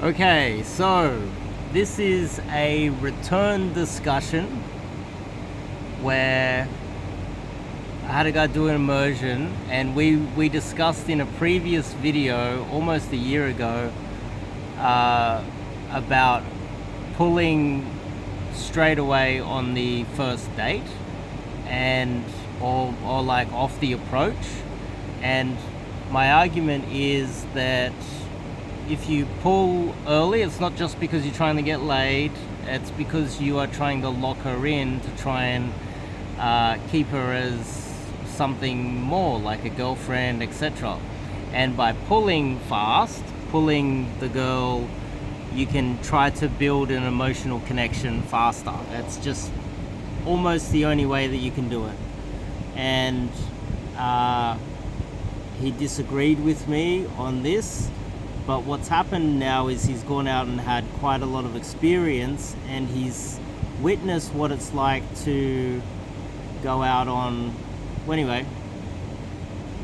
Okay, so this is a return discussion where I had to go do an immersion, and we discussed in a previous video almost a year ago about pulling straight away on the first date and or like off the approach. And my argument is that if you pull early, it's not just because you're trying to get laid, it's because you are trying to lock her in to try and keep her as something more like a girlfriend, etc. And by pulling fast, pulling the girl, you can try to build an emotional connection faster. That's just almost the only way that you can do it. And he disagreed with me on this, but what's happened now is he's gone out and had quite a lot of experience, and he's witnessed what it's like to go out on. Well, anyway,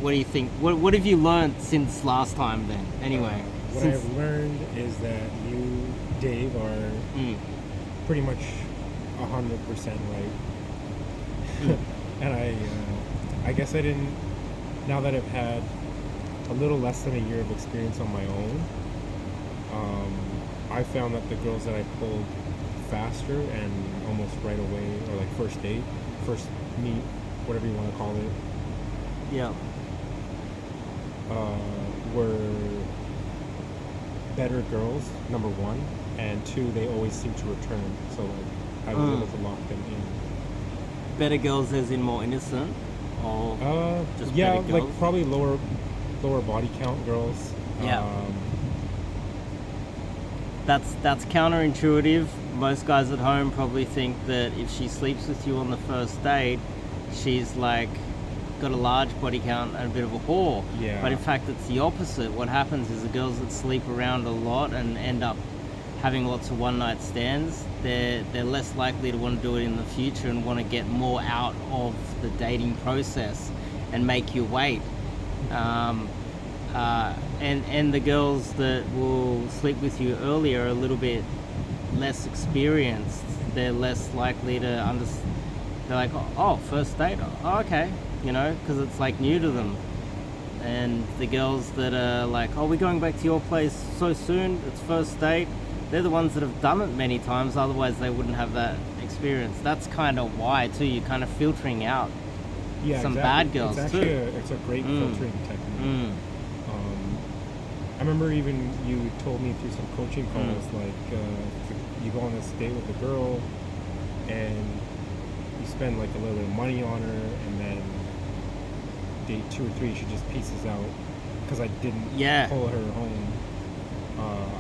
what do you think? What have you learned since last time then? Anyway, What I've learned is that you, Dave, are pretty much 100% right. And I guess I didn't. Now that I've had a little less than a year of experience on my own, I found that the girls that I pulled faster and almost right away, or like first date, first meet, whatever you want to call it, yeah, were better girls, number one, and two, they always seem to return. So like I was able to lock them in. better girls as in more innocent, or just Yeah, better like girls? probably lower body count girls. Yeah. That's counterintuitive. Most guys at home probably think that if she sleeps with you on the first date, she's like got a large body count and a bit of a whore. Yeah. But in fact, it's the opposite. What happens is the girls that sleep around a lot and end up having lots of one-night stands, they're less likely to want to do it in the future and want to get more out of the dating process and make you wait. And the girls that will sleep with you earlier are a little bit less experienced. They're less likely to understand. They're like, oh, first date, oh, okay, because it's like new to them. And the girls that are like, oh, we're going back to your place so soon, it's first date, they're the ones that have done it many times, otherwise they wouldn't have that experience. That's kind of why, too, you're kind of filtering out some exactly. bad girls, it's too. It's a great filtering technique. I remember even you told me through some coaching calls, like you go on this date with a girl and you spend like a little bit of money on her, and then date 2 or 3 she just pieces out because I didn't pull her home.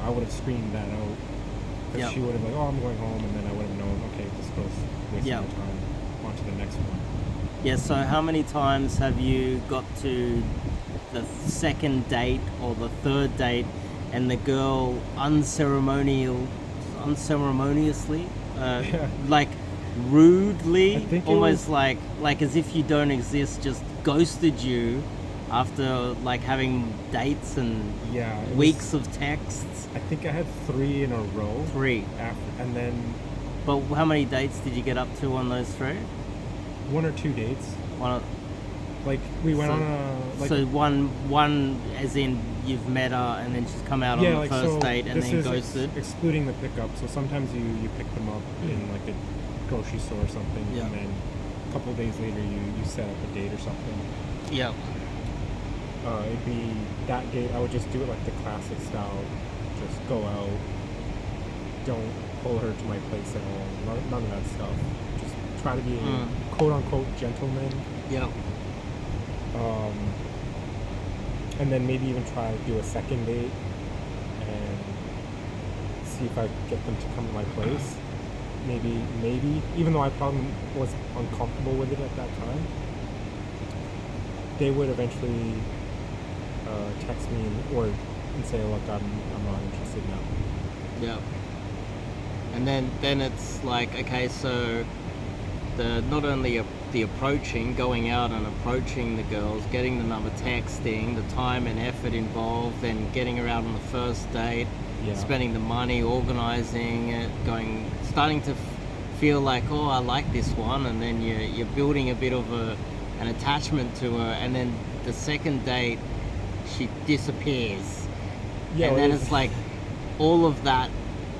I would have screamed that out because she would have like, oh, I'm going home, and then I would have known, okay, this girl's wasting my time, on to the next one. Yeah, so how many times have you got to the second date or the third date and the girl unceremoniously, like rudely, almost like as if you don't exist, just ghosted you after like having dates and weeks of texts? I think I had 3 in a row. 3. And then... But how many dates did you get up to on those 3? 1 or 2 dates. Like we went on a... so one as in you've met her and then she's come out on the first date and then ghosted? Excluding the pickup. So sometimes you pick them up in like a grocery store or something, and then a couple of days later you set up a date or something. Yeah. It'd be that date, I would just do it like the classic style. Just go out. Don't pull her to my place at all. None of that stuff. Just try to be a quote-unquote gentleman. Yeah. And then maybe even try to do a second date and see if I get them to come to my place. Maybe, even though I probably was uncomfortable with it at that time, they would eventually text me and say, look, I'm not interested now. Yeah. And then it's like, okay, so the not only the approaching, going out and approaching the girls, getting the number, texting, the time and effort involved, then getting her out on the first date, Yeah. spending the money, organizing it, starting to feel like, oh, I like this one, and then you're building a bit of an attachment to her, and then the second date, she disappears. Yeah, And well, then it's like all of that.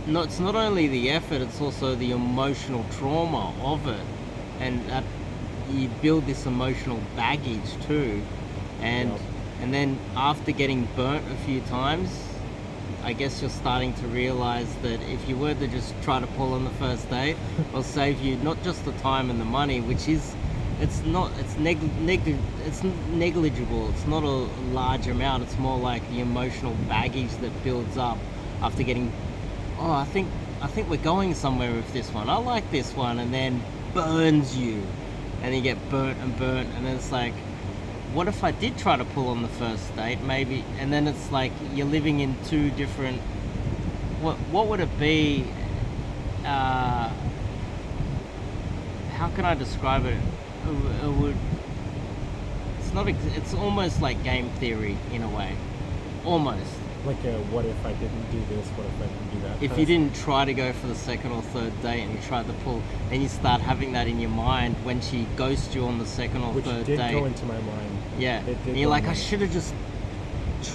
No, it's not only the effort; it's also the emotional trauma of it, and that you build this emotional baggage too. And Yep. and then after getting burnt a few times, I guess you're starting to realize that if you were to just try to pull on the first date, it'll save you not just the time and the money, which is it's negligible. It's not a large amount. It's more like the emotional baggage that builds up after getting. Oh, I think we're going somewhere with this one. I like this one, and then burns you, and you get burnt, and then it's like, what if I did try to pull on the first date, maybe? And then it's like you're living in two different. What would it be? How can I describe it? It would. It's not. It's almost like game theory in a way, almost. like a what if I didn't do this, what if I didn't do that. If you didn't try to go for the second or third date and you tried to pull, and you start having that in your mind when she ghosts you on the second or which third did date. go into my mind. Yeah, It did and you're go like, in I my- should have just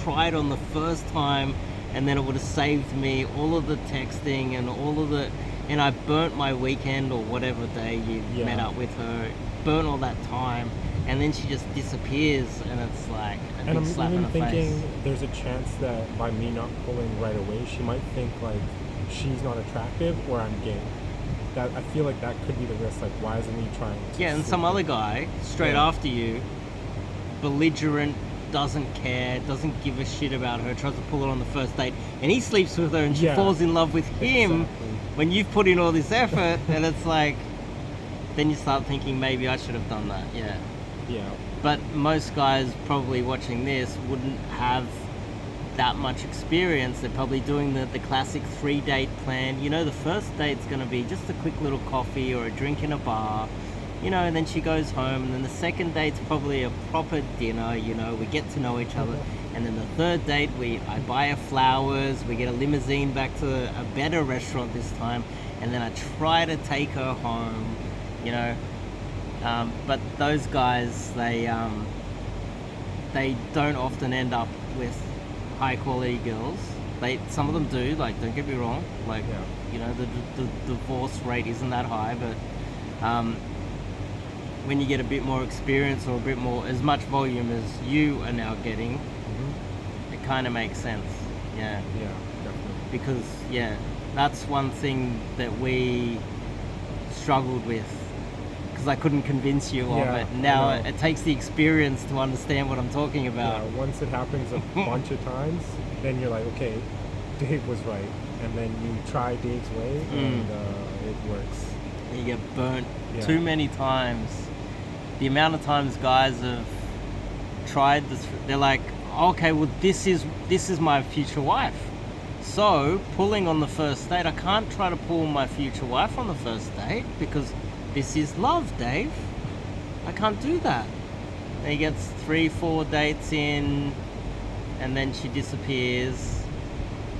tried on the first time, and then it would have saved me all of the texting and all of the, and I burnt my weekend or whatever day you Yeah. met up with her, burnt all that time, and then she just disappears, and it's like a And big I'm slap in even the thinking face. there's a chance that by me not pulling right away, she might think like she's not attractive or I'm gay. That I feel like that could be the risk. Like, why isn't he trying to? Yeah, and some sleep other with- guy straight Yeah. after you, belligerent, doesn't care, doesn't give a shit about her, tries to pull her on the first date, and he sleeps with her, and she Yeah. falls in love with him Exactly. when you've put in all this effort, and it's like, then you start thinking maybe I should have done that. Yeah, Yeah. but most guys probably watching this wouldn't have that much experience. They're probably doing the classic 3-date plan. You know, the first date's going to be just a quick little coffee or a drink in a bar, you know, and then she goes home, and then the second date's probably a proper dinner, you know, we get to know each other, and then the third date, I buy her flowers, we get a limousine back to a better restaurant this time, and then I try to take her home, you know. But those guys, they don't often end up with high quality girls. Some of them do, like, don't get me wrong, like, Yeah. you know, the divorce rate isn't that high, but when you get a bit more experience or a bit more, as much volume as you are now getting, Hmm. it kind of makes sense. Yeah, Yeah. Definitely. because yeah, that's one thing that we struggled with, because I couldn't convince you Yeah, of it. I Now know. it takes the experience to understand what I'm talking about. Yeah. Once it happens a bunch of times, then you're like, okay, Dave was right, and then you try Dave's way, and it works. You get burnt Yeah. too many times. The amount of times guys have tried this, they're like, okay, well, this is my future wife. So pulling on the first date, I can't try to pull my future wife on the first date because this is love, Dave. I can't do that. And he gets 3-4 dates in, and then she disappears,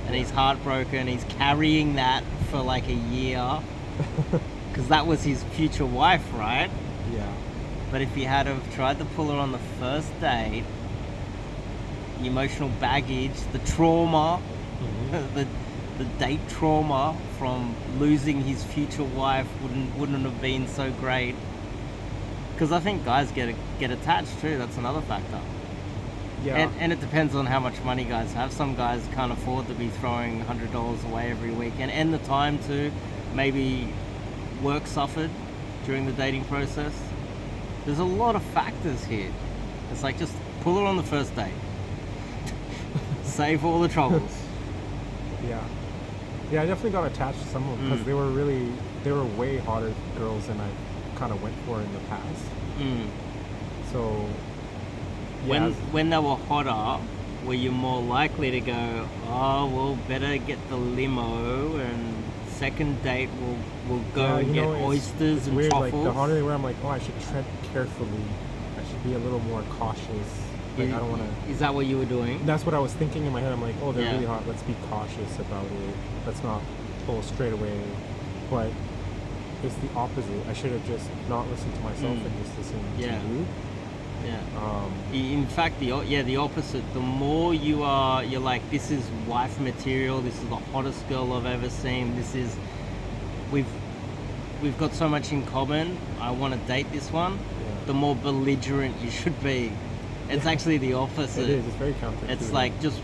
and he's heartbroken. He's carrying that for like a year. Because that was his future wife, right? Yeah. But if he had have tried to pull her on the first date, the emotional baggage, the trauma, Mhm. the date trauma from losing his future wife wouldn't have been so great. Because I think guys get attached too. That's another factor. Yeah. And it depends on how much money guys have. Some guys can't afford to be throwing $100 away every weekend, and the time to maybe work suffered during the dating process. There's a lot of factors here. It's like, just pull her on the first date. Save all the troubles. Yeah. Yeah, I definitely got attached to some of them because they were way hotter girls than I kind of went for in the past. Mm. So, yeah. When they were hotter, were you more likely to go, oh, well, better get the limo and second date will go Yeah, and you get know, oysters it's and weird. truffles. Like the harder where I'm like, oh, I should tread carefully. I should be a little more cautious. Like I don't want to. Is that what you were doing? That's what I was thinking in my head. I'm like, oh, they're Yeah. really hot. Let's be cautious about it. Let's not pull straight away. But it's the opposite. I should have just not listened to myself and just listened Yeah. to you. Yeah. In fact, the opposite. The more you're like, this is wife material. This is the hottest girl I've ever seen. We've got so much in common. I want to date this one. Yeah. The more belligerent you should be. It's actually the opposite. It is. It's very counterintuitive. It's like just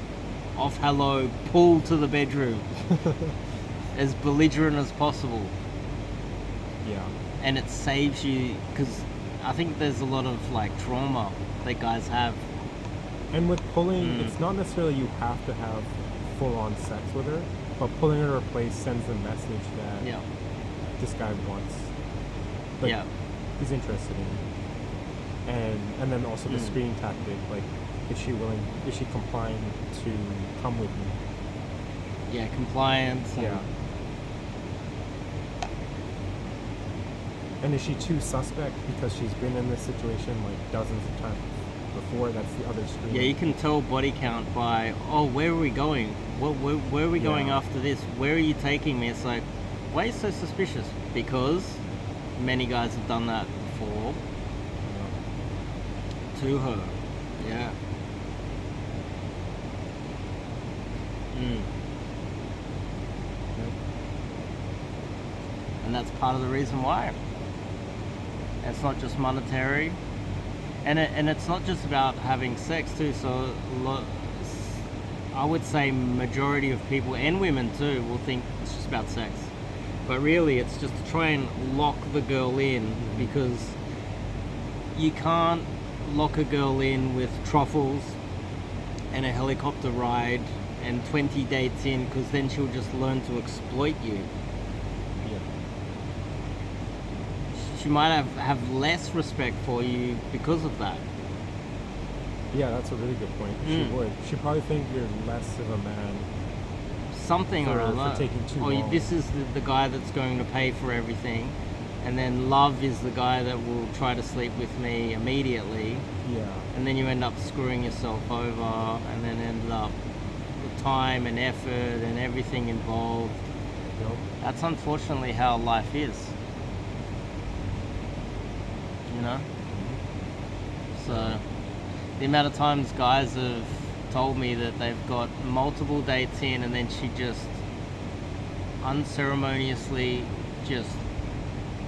off hello, pull to the bedroom, as belligerent as possible, yeah. and it saves you because I think there's a lot of like trauma that guys have. And with pulling, it's not necessarily you have to have full-on sex with her, but pulling her to a place sends the message that Yeah. this guy wants, like, Yeah. he's interested in you. And then also the screening tactic, like, is she complying to come with me? Yeah, compliance. Yeah. And is she too suspect because she's been in this situation like dozens of times before? That's the other screen. Yeah, you can tell body count by, oh, where are we going? Where are we going Yeah. after this? Where are you taking me? It's like, why are you so suspicious? Because many guys have done that before to her. Yeah. And that's part of the reason why. It's not just monetary, and it's not just about having sex too. So I would say majority of people and women too will think it's just about sex, but really it's just to try and lock the girl in, because you can't lock a girl in with truffles and a helicopter ride and 20 dates in, because then she'll just learn to exploit you. Yeah. She might have less respect for you because of that. Yeah, that's a really good point. She would. She'd probably think you're less of a man. Something or For other. taking too Or long. this is the guy that's going to pay for everything, and then love is the guy that will try to sleep with me immediately, Yeah. and then you end up screwing yourself over, and then end up with time and effort and everything involved. Nope. That's unfortunately how life is. You know? So, the amount of times guys have told me that they've got multiple dates in and then she just unceremoniously just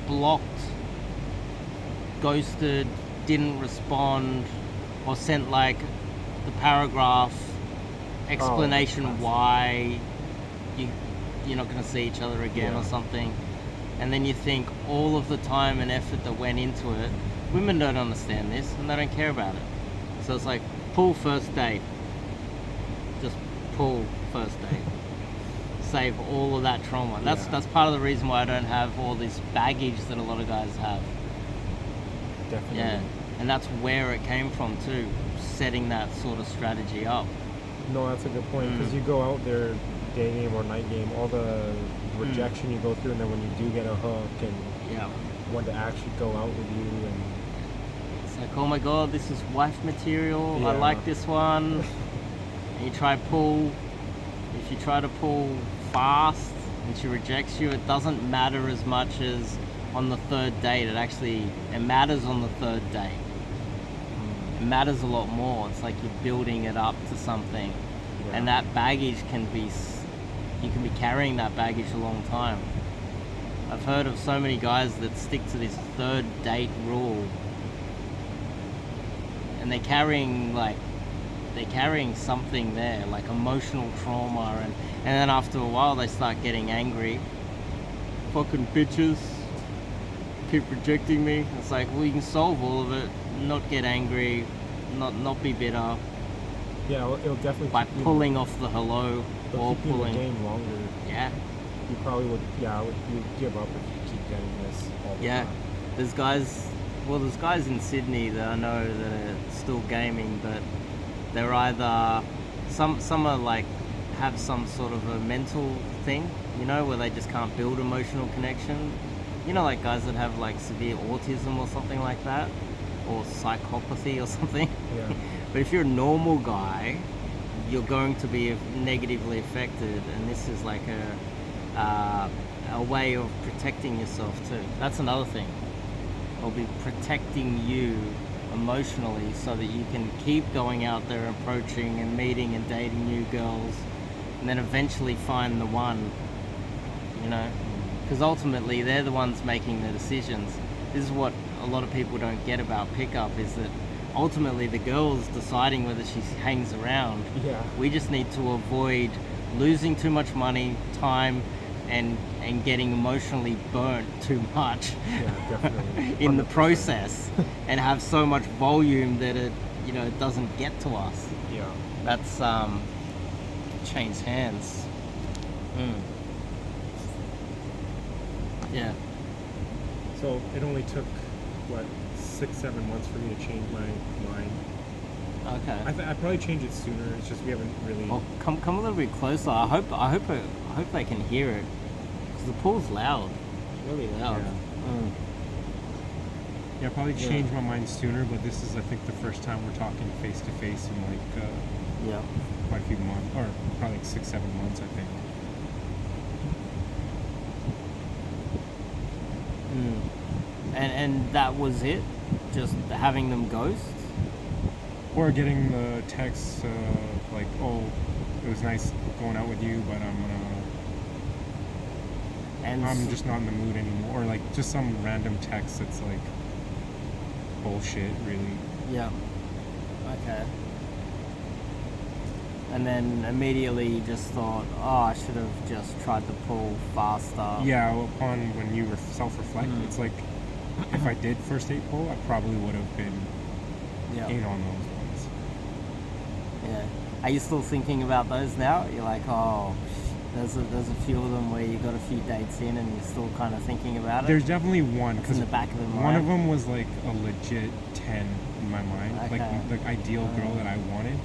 blocked, ghosted, didn't respond, or sent like the paragraph explanation classic. why you're not going to see each other again or Yeah. something. And then you think all of the time and effort that went into it, women don't understand this and they don't care about it. So it's like, pull first date. Just pull first date. Save all of that trauma. That's Yeah. that's part of the reason why I don't have all this baggage that a lot of guys have. Definitely. Yeah. And that's where it came from too, setting that sort of strategy up. No, that's a good point, because you go out there, day game or night game, all the rejection you go through, and then when you do get a hook and Yeah. want to actually go out with you, and It's like, oh my god, this is wife material. I Yeah. like this one. And you try pull. If you try to pull fast and she rejects you, it doesn't matter as much as on the third date. It matters on the third date. It matters a lot more. It's like you're building it up to something. Yeah. And that baggage you can be carrying that baggage a long time. I've heard of so many guys that stick to this third date rule, and they're carrying something there, like emotional trauma, and then after a while they start getting angry. Fucking bitches keep rejecting me. It's like, well, you can solve all of it, not get angry, not be bitter, yeah, it'll definitely by keep you- pulling off the hello it'll or keep you in the pulling. game longer. Yeah. You probably would, you'd give up if you keep getting this all the Yeah, time. there's guys in Sydney that I know that are still gaming, but they're either some are like have some sort of a mental thing, you know, where they just can't build emotional connection. You know, like guys that have like severe autism or something like that, or psychopathy or something. Yeah. But if you're a normal guy, you're going to be negatively affected, and this is like a way of protecting yourself too. That's another thing. It'll be protecting you emotionally so that you can keep going out there, approaching and meeting and dating new girls, and then eventually find the one, you know, because ultimately they're the ones making the decisions. This is what a lot of people don't get about pickup, is that ultimately the girl's deciding whether she hangs around. Yeah. We just need to avoid losing too much money, time, and getting emotionally burnt too much Yeah, definitely. in the 100%. process, and have so much volume that it, you know, it doesn't get to us. Yeah. That's changed hands. Yeah. So it only took, what, 6-7 months for me to change my mind. Okay. I'd probably change it sooner. It's just we haven't really. Well, come a little bit closer. I hope they can hear it, because the pool's loud, really loud. Yeah. Yeah, probably change my mind sooner. But this is, I think, the first time we're talking face to face in like Yeah. quite a few months, or probably like 6-7 months, I think. And that was it, just having them ghost. Or getting the text like, oh, it was nice going out with you, but I'm just not in the mood anymore. Or like just some random text that's like bullshit, really. Yeah. Okay. And then immediately you just thought, oh, I should have just tried to pull faster. Yeah, upon when you self-reflect, it's like, if I did first date pull, I probably would have been in on those ones. Yeah. Are you still thinking about those now? You're like, oh, there's a few of them where you got a few dates in and you're still kind of thinking about it? There's definitely one, It's in the back of the mind. one of them was like a legit 10 in my mind, Okay. like the ideal girl that I wanted.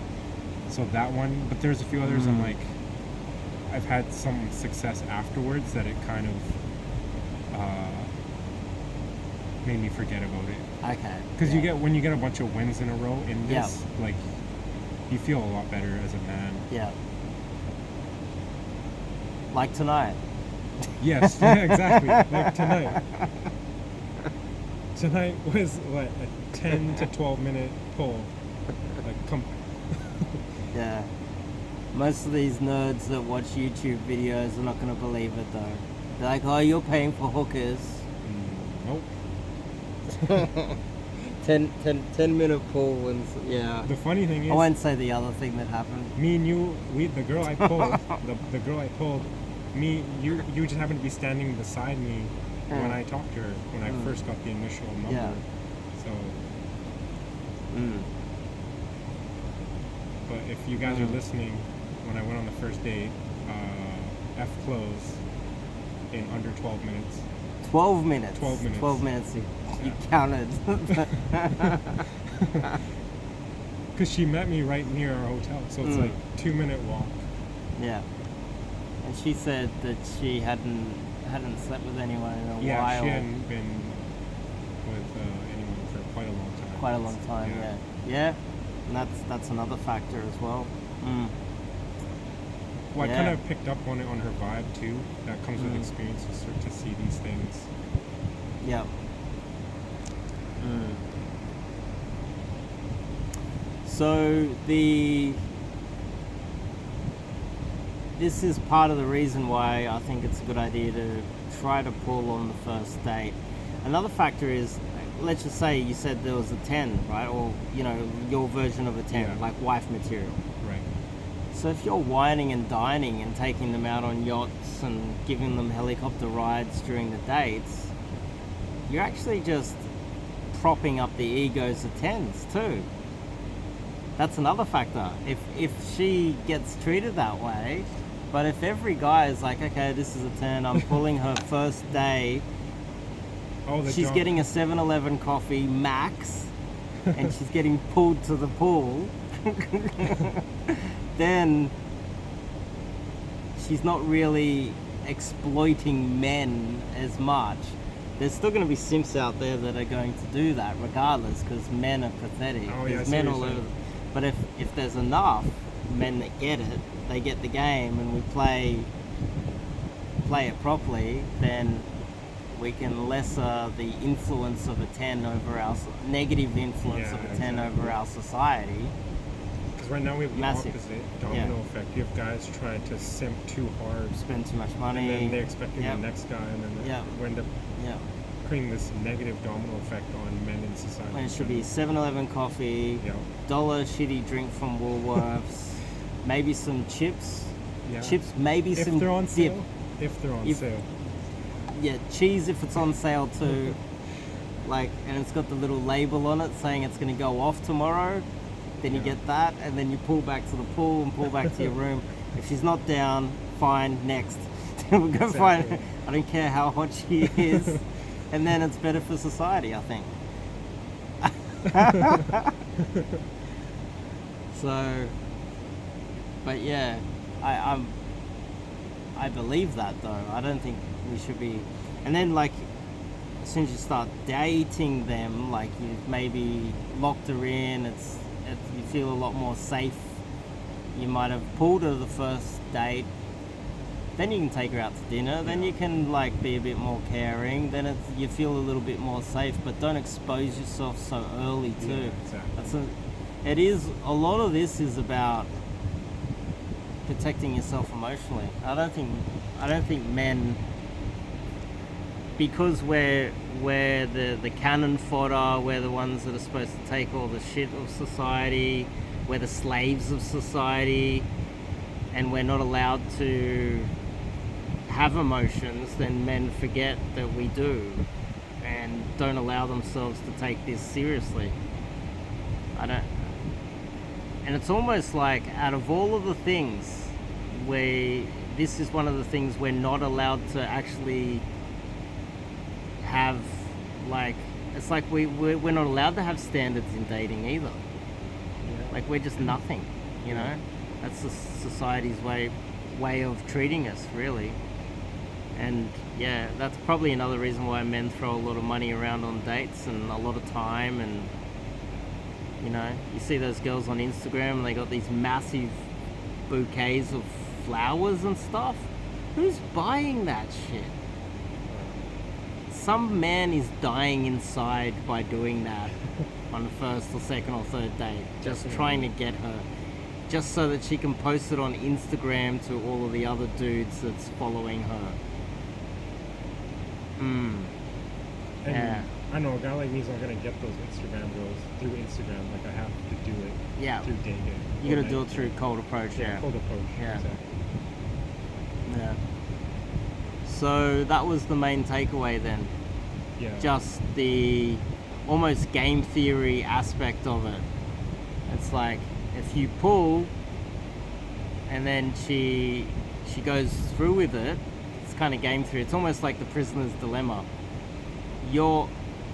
So that one, but there's a few others I'm like, I've had some success afterwards that it kind of made me forget about it. Okay. Because when you get a bunch of wins in a row in this, like, you feel a lot better as a man. Yeah. Like tonight. Yes, yeah, exactly. Like tonight. Tonight was what, a 10 to 12 minute pull. Like, come. Yeah. Most of these nerds that watch YouTube videos are not going to believe it though. They're like, oh, you're paying for hookers. Nope. 10-minute pull and yeah. The funny thing is, I won't say the other thing that happened. me and you, the girl I pulled, the girl I pulled, you just happened to be standing beside me when I talked to her, when I first got the initial number. Yeah. So, but if you guys are listening, when I went on the first date, F close in under 12 minutes. 12 minutes. 12 minutes. 12 minutes. You counted. Because she met me right near our hotel, so it's like 2-minute walk. Yeah. And she said that she hadn't slept with anyone in a Yeah, while. she hadn't been with anyone for quite a long time. Quite a long time, yeah. Yeah. And that's another factor as well. Well, I Yeah. kind of picked up on it on her vibe too. That comes with experience. You start to see these things. Yeah. So this is part of the reason why I think it's a good idea to try to pull on the first date. Another factor is, let's just say you said there was a 10, right? Or, you know, your version of a 10, like wife material. Right. So if you're whining and dining and taking them out on yachts and giving them helicopter rides during the dates, you're actually just propping up the egos of 10s too. That's another factor. If she gets treated that way, but if every guy is like, okay, this is a 10, I'm pulling her first day, she's getting a 7-Eleven coffee max, and she's getting pulled to the pool, then she's not really exploiting men as much. There's still going to be simps out there that are going to do that regardless, because men are pathetic. Oh, yeah, I There's see men what all you're over. saying. But if there's enough men that get it, they get the game, and we play it properly, then we can lesser the influence of a 10 over our negative influence Yeah, of a 10 exactly. over our society. Because right now we have the Massive. opposite domino effect. You have guys trying to simp too hard, Spend too much and money. then they're expecting Yep. the next guy, and then Yep. we end up Yeah. creating this negative domino effect on men in society. When it should be 7-Eleven coffee, Yeah. $1 shitty drink from Woolworths, maybe some chips. Yeah. Chips, maybe If some they're on dip. sale. If they're on If- sale. Yeah, cheese if it's on sale too. Like, and it's got the little label on it saying it's going to go off tomorrow. Then you Yeah. get that, and then you pull back to the pool and pull back to your room. If she's not down, fine, next. We'll go find. Exactly. I don't care how hot she is, and then it's better for society, I think. So, but yeah, I believe that though. I don't think we should be. And then like, as soon as you start dating them, like you've maybe locked her in, you feel a lot more safe. You might have pulled her the first date. Then you can take her out to dinner. Then Yeah. you can like be a bit more caring. Then you feel a little bit more safe. But don't expose yourself so early too. Yeah, exactly. It is a lot of this is about protecting yourself emotionally. I don't think men, because we're the cannon fodder, we're the ones that are supposed to take all the shit of society, we're the slaves of society, and we're not allowed to have emotions, then men forget that we do and don't allow themselves to take this seriously. And it's almost like out of all of the things, this is one of the things we're not allowed to actually have, like, it's like we're not allowed to have standards in dating either. Yeah. Like we're just nothing, you know? That's the society's way of treating us, really. And yeah, that's probably another reason why men throw a lot of money around on dates and a lot of time. And you know, you see those girls on Instagram and they got these massive bouquets of flowers and stuff. Who's buying that shit? Some man is dying inside by doing that on the first or second or third date, just Definitely. trying to get her, just so that she can post it on Instagram to all of the other dudes that's following her. And Yeah. I know a guy like me is not gonna get those Instagram girls through Instagram. Like I have to do it Yeah, through dating. you gotta do it through cold approach. Yeah. Cold approach. Yeah. Exactly. Yeah. So that was the main takeaway then. Yeah. Just the almost game theory aspect of it. It's like if you pull and then she goes through with it, it's kind of game theory. It's almost like the prisoner's dilemma.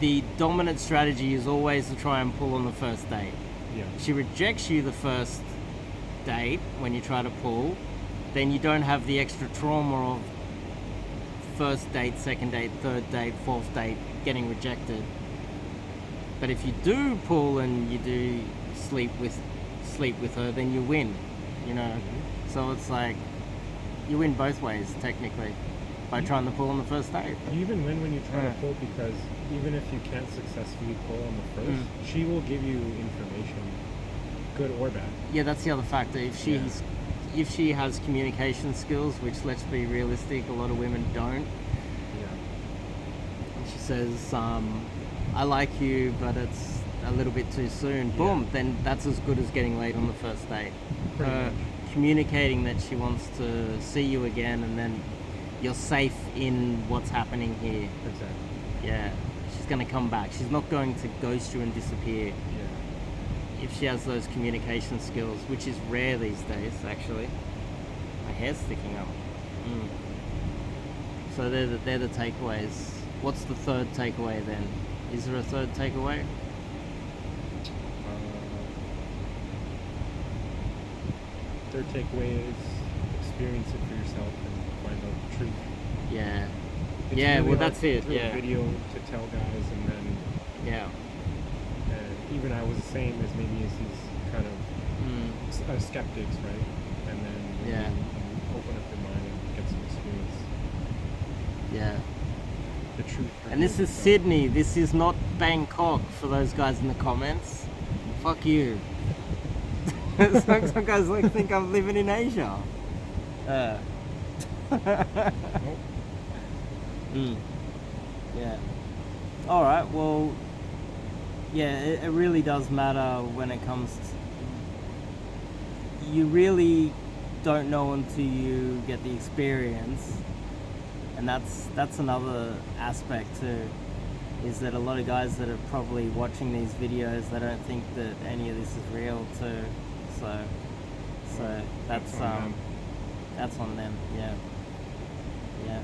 The dominant strategy is always to try and pull on the first date. Yeah. She rejects you the first date when you try to pull, then you don't have the extra trauma of first date, second date, third date, fourth date getting rejected. But if you do pull and you do sleep with her, then you win, you know. So it's like you win both ways technically by trying to pull on the first date. You even win when you try Yeah. to pull, because even if you can't successfully pull on the first, she will give you information, good or bad. Yeah, that's the other factor. If she has communication skills, which, let's be realistic, a lot of women don't. Yeah. And she says, I like you, but it's a little bit too soon. Boom, then that's as good as getting laid on the first date. Pretty Her much. communicating that she wants to see you again, and then you're safe in what's happening here. Exactly. Yeah, she's going to come back. She's not going to ghost you and disappear. Yeah. If she has those communication skills, which is rare these days, actually. My hair's sticking up. So they're the takeaways. What's the third takeaway then? Is there a third takeaway? Third takeaway is experience it for yourself and find out the truth. Yeah. It's Yeah, really well, hard that's it, through yeah. a video to tell guys, and then Yeah. even I was the same as maybe as these kind of Mm. skeptics, right? And then when Yeah. you open up your mind and get some experience, Yeah. the truth. And this is reveals itself. Sydney. This is not Bangkok for those guys in the comments. Fuck you. Some guys like think I'm living in Asia. Nope. Mm. Yeah. All right. Well, yeah, it really does matter when it comes to. You really don't know until you get the experience, and that's another aspect too. Is that a lot of guys that are probably watching these videos, they don't think that any of this is real too. So that's on them. that's on them. Yeah. Yeah.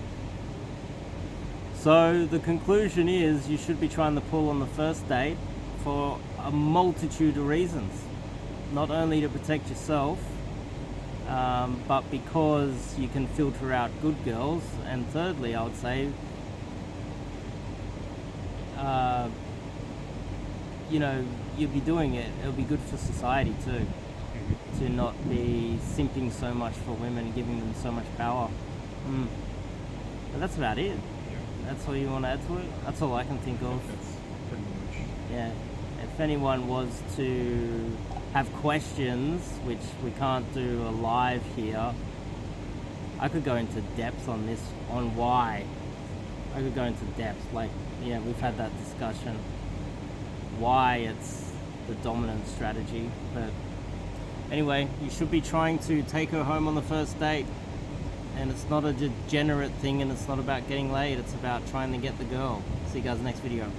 So the conclusion is you should be trying to pull on the first date for a multitude of reasons. Not only to protect yourself, but because you can filter out good girls. And thirdly, I would say, you know, you'll be doing it. It'll be good for society too, to not be simping so much for women, giving them so much power. But that's about it. Yeah, That's all you want to add to it? That's all I can think of. that's pretty much. Yeah. If anyone was to have questions, which we can't do a live here, I could go into depth on this, on why. I could go into depth. Like, yeah, we've had that discussion. Why it's the dominant strategy. But anyway, you should be trying to take her home on the first date. And it's not a degenerate thing, and it's not about getting laid. It's about trying to get the girl. See you guys next video.